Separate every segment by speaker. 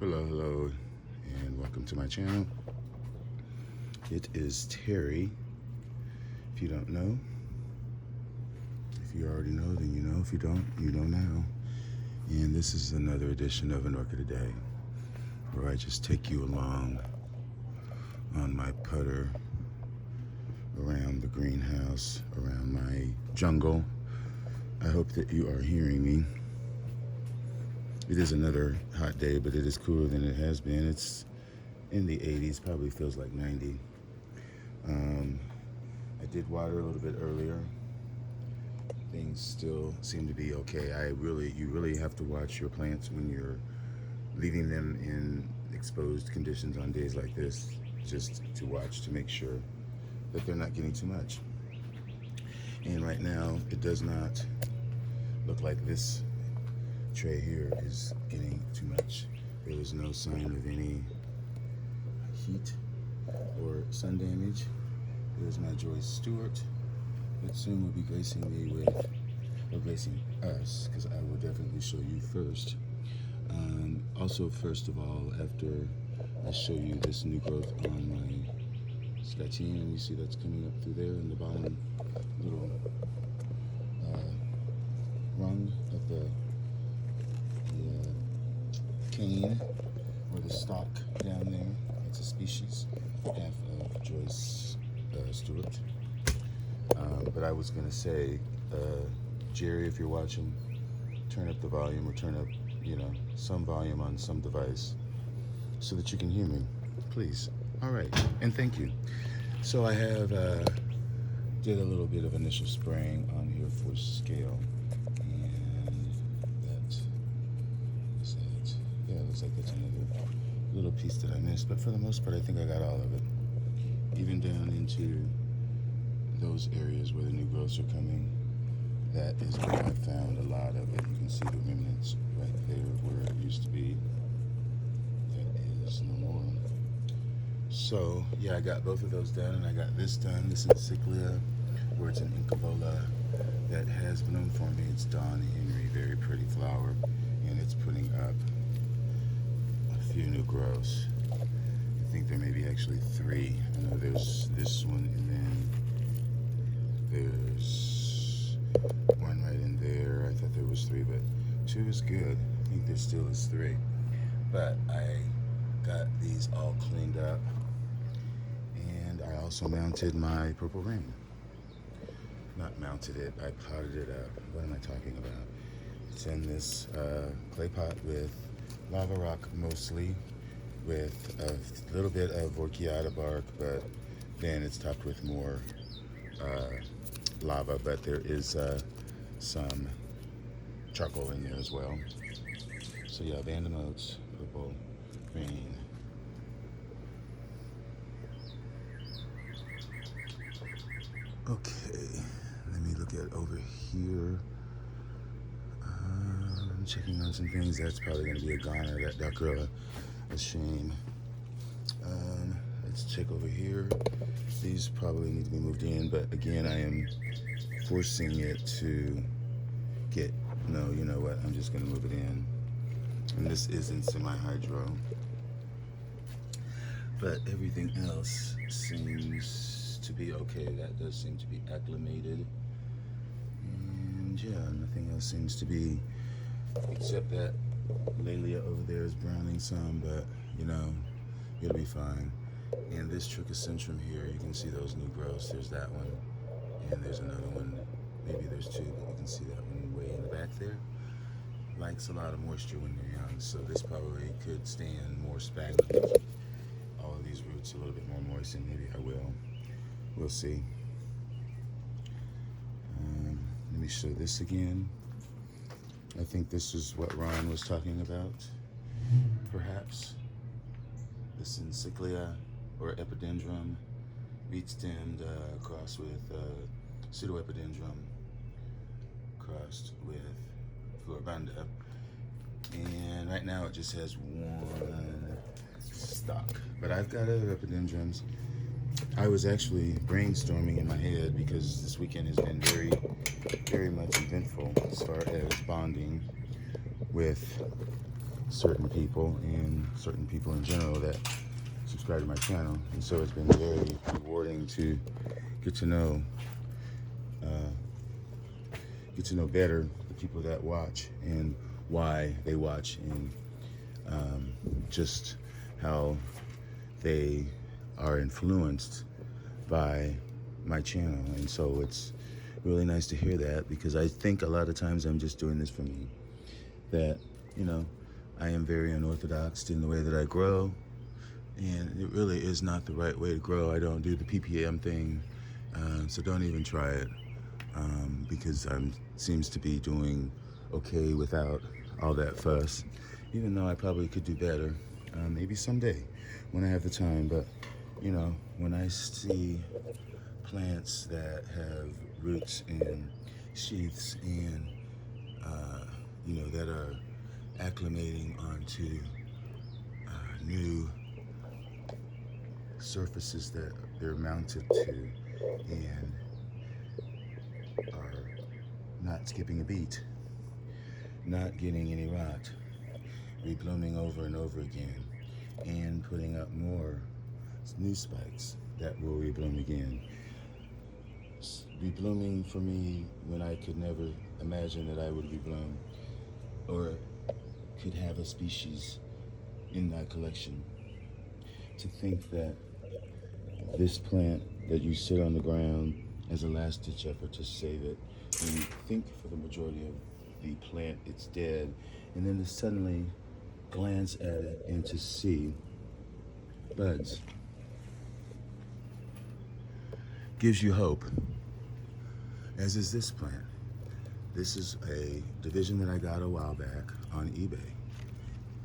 Speaker 1: Hello, and welcome to my channel. It is Terry. If you don't know, if you already know, then you know. If you don't, you know now. And this is another edition of an Orchid A Day, where I just take you along on my putter around the greenhouse, around my jungle. I hope that you are hearing me. It is another hot day, but it is cooler than it has been. It's in the 80s, probably feels like 90. I did water a little bit earlier. Things still seem to be okay. You really have to watch your plants when you're leaving them in exposed conditions on days like this, just to watch to make sure that they're not getting too much. And right now, it does not look like this tray here is getting too much. There is no sign of any heat or sun damage. There's my Joyce Stewart that soon will be gracing me with, or gracing us, because I will definitely show you first. Also, first of all, after I show you this new growth on my scatine, and you see that's coming up through there in the bottom little rung of the cane, or the stalk down there. It's a species, half of Joyce Stewart. But I was going to say, Jerry, if you're watching, turn up the volume, or turn up, some volume on some device so that you can hear me, please. All right, and thank you. So I have did a little bit of initial spraying on here for scale, and that is it. Yeah, it looks like that's another little piece that I missed, but for the most part, I think I got all of it, even down into those areas where the new growths are coming. That is where I found a lot of it. You can see the remnants right there where it used to be. That is no more. So yeah, I got both of those done, and I got this done. This is Ciclia, where it's an Incubola that has bloomed for me. It's Dawn Henry, very pretty flower, and it's putting up a few new growths. I think there may be actually 3. I know there's this one, and then there's one right in there. I thought there was 3, but 2 is good. I think there still is 3. But I got these all cleaned up, and I also mounted my purple rain. Not mounted it, I potted it up. What am I talking about? It's in this clay pot with lava rock mostly, with a little bit of Orchid A bark, but then it's topped with more lava, but there is some charcoal in there as well. So yeah, Bandom Oats, purple rain. Okay, let me look at over here. I'm checking on some things. That's probably going to be a goner. That Duckra, a shame. Let's check over here. These probably need to be moved in, but again, I am forcing it to get, no, you know what, I'm just going to move it in. And this is in semi-hydro. But everything else seems to be okay. That does seem to be acclimated. And yeah, nothing else seems to be, except that Laelia over there is browning some, but it'll be fine. And this Trichocentrum here, you can see those new growths. There's that one, and there's another one. Maybe there's 2, but you can see that one way in the back there. Likes a lot of moisture when they're young, so this probably could stand more stagnant. All of these roots a little bit more moist, and maybe I will. We'll see. Let me show this again. I think this is what Ron was talking about, perhaps. This Ciclia, or Epidendrum, bead-stemmed, crossed with Pseudoepidendrum, crossed with Floribunda. And right now it just has one stalk. But I've got other Epidendrums. I was actually brainstorming in my head because this weekend has been very, very much eventful as far as bonding with certain people and certain people in general that subscribe to my channel, and so it's been very rewarding to get to know better the people that watch and why they watch, and just how they are influenced by my channel. And so it's really nice to hear that, because I think a lot of times I'm just doing this for me, that, you know, I am very unorthodox in the way that I grow, and it really is not the right way to grow. I don't do the PPM thing, so don't even try it, because I'm seems to be doing okay without all that fuss, even though I probably could do better, maybe someday when I have the time. But, you know, when I see plants that have roots and sheaths and, you know, that are acclimating onto new surfaces that they're mounted to, and are not skipping a beat, not getting any rot, reblooming over and over again, and putting up more new spikes that will rebloom again. Reblooming for me when I could never imagine that I would rebloom or could have a species in my collection. To think that this plant that you sit on the ground as a last ditch effort to save it, and you think for the majority of the plant it's dead, and then to suddenly glance at it and to see buds gives you hope, as is this plant. This is a division that I got a while back on eBay,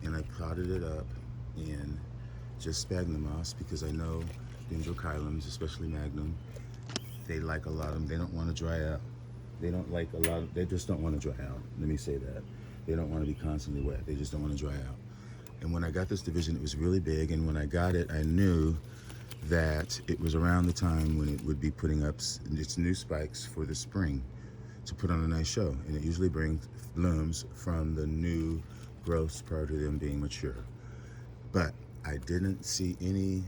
Speaker 1: and I potted it up in just sphagnum moss, because I know dendrochilums, especially magnum, they like a lot of them. They don't want to dry out. They don't like a lot of, they just don't want to dry out. Let me say that. They don't want to be constantly wet. They just don't want to dry out. And when I got this division, it was really big, and when I got it, I knew that it was around the time when it would be putting up its new spikes for the spring to put on a nice show. And it usually brings blooms from the new growths prior to them being mature. But I didn't see any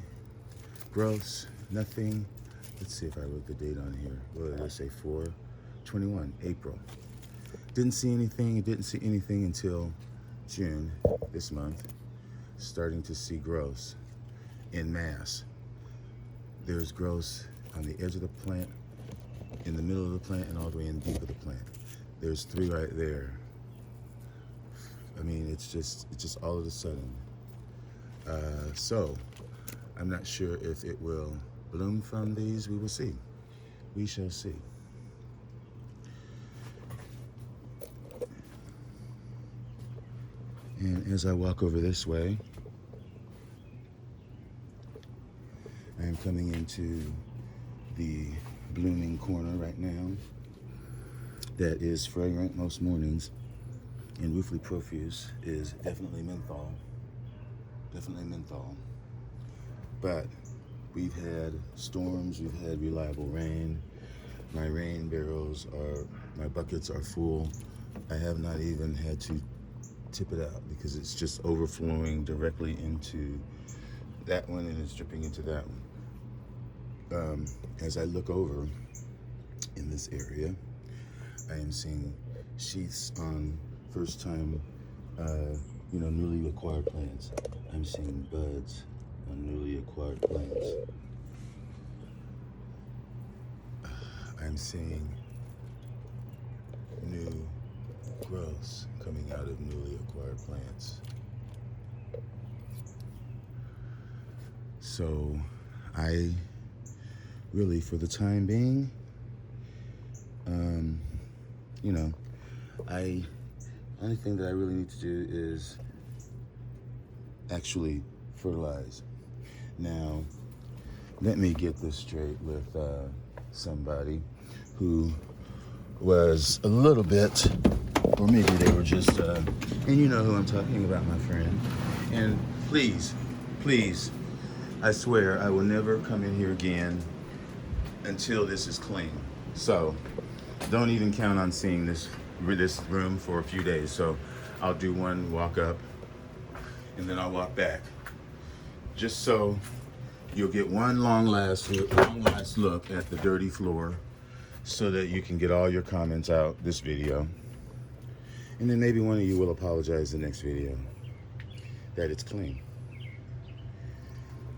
Speaker 1: growths, nothing. Let's see if I wrote the date on here. What did I say? 4/21, April. Didn't see anything. Didn't see anything until June, this month, starting to see growths in mass. There's growths on the edge of the plant, in the middle of the plant, and all the way in deep of the plant. There's 3 right there. I mean, it's just all of a sudden. So I'm not sure if it will bloom from these. We will see. We shall see. And as I walk over this way, I am coming into the blooming corner right now that is fragrant most mornings and ruefully profuse. Is definitely menthol. Definitely menthol. But we've had storms, we've had reliable rain. My rain barrels my buckets are full. I have not even had to tip it out, because it's just overflowing directly into that one, and it's dripping into that one. As I look over in this area, I am seeing sheaths on first time, newly acquired plants. I'm seeing buds on newly acquired plants. I'm seeing new growths coming out of newly acquired plants. So I really, for the time being, only thing that I really need to do is actually fertilize. Now, let me get this straight with somebody who was a little bit, or maybe they were just, and you know who I'm talking about, my friend. And please, I swear I will never come in here again until this is clean. So don't even count on seeing this room for a few days. So I'll do one walk up and then I'll walk back. Just so you'll get one long last look at the dirty floor, so that you can get all your comments out this video. And then maybe one of you will apologize the next video that it's clean.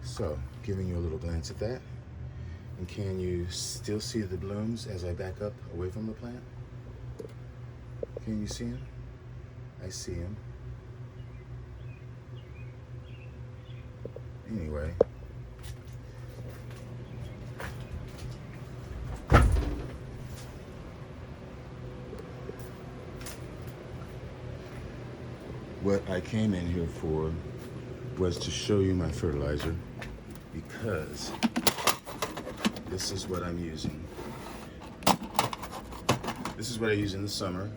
Speaker 1: So, giving you a little glance at that. And can you still see the blooms as I back up away from the plant? Can you see them? I see them. Anyway. What I came in here for was to show you my fertilizer, because this is what I'm using. This is what I use in the summer.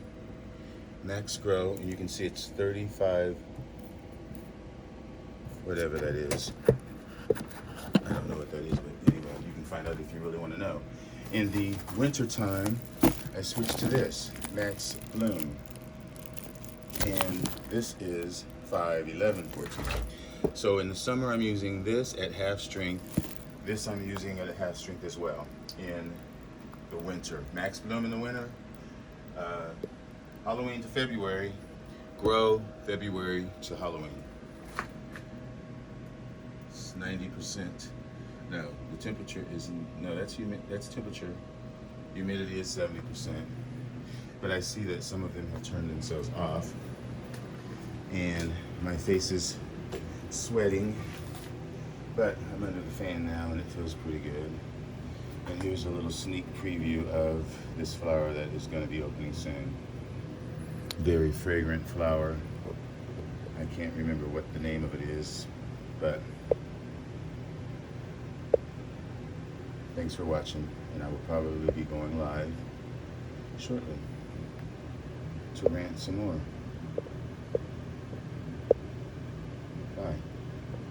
Speaker 1: Max Grow, and you can see it's 35, whatever that is. I don't know what that is, but anyway, you can find out if you really want to know. In the winter time, I switched to this, Max Bloom. And this is 51114. So in the summer I'm using this at half strength. This I'm using at half strength as well in the winter. Max Bloom in the winter, Halloween to February, Grow February to Halloween. It's 90%. No, the temperature isn't, no, that's temperature. Humidity is 70%. But I see that some of them have turned themselves off. And my face is sweating, but I'm under the fan now and it feels pretty good. And here's a little sneak preview of this flower that is going to be opening soon. Very fragrant flower. I can't remember what the name of it is, but thanks for watching, and I will probably be going live shortly to rant some more.